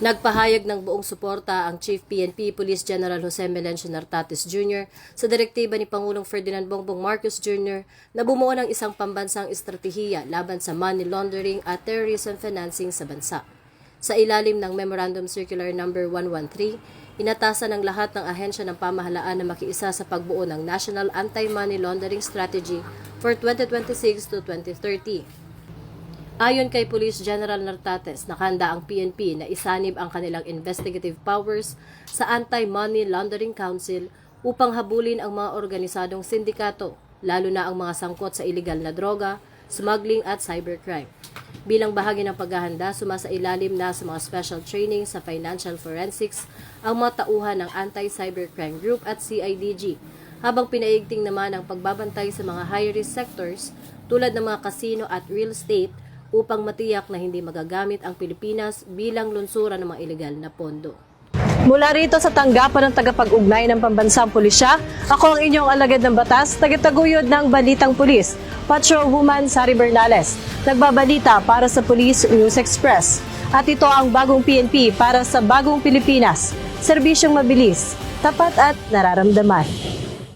Nagpahayag ng buong suporta ang Chief PNP Police General Jose Melencio Nartates Jr. sa direktiba ni Pangulong Ferdinand Bongbong Marcos Jr. na bumuo ng isang pambansang estratehiya laban sa money laundering at terrorism financing sa bansa. Sa ilalim ng Memorandum Circular No. 113, inatasan ng lahat ng ahensya ng pamahalaan na makiisa sa pagbuo ng National Anti-Money Laundering Strategy for 2026 to 2030. Ayon kay Police General Nartates, nakahanda ang PNP na isanib ang kanilang investigative powers sa Anti-Money Laundering Council upang habulin ang mga organisadong sindikato, lalo na ang mga sangkot sa iligal na droga, smuggling at cybercrime. Bilang bahagi ng paghahanda, sumasailalim na sa mga special training sa financial forensics ang mga tauhan ng Anti-Cybercrime Group at CIDG, habang pinaigting naman ang pagbabantay sa mga high-risk sectors tulad ng mga casino at real estate upang matiyak na hindi magagamit ang Pilipinas bilang lungsura ng mga ilegal na pondo. Mula rito sa tanggapan ng tagapag-ugnay ng Pambansang Pulisya, ako ang inyong alagad ng batas, tagataguyod ng Balitang Pulis, Patrolwoman Sari Bernales, nagbabalita para sa Police News Express. At ito ang bagong PNP para sa bagong Pilipinas, serbisyong mabilis, tapat at nararamdaman.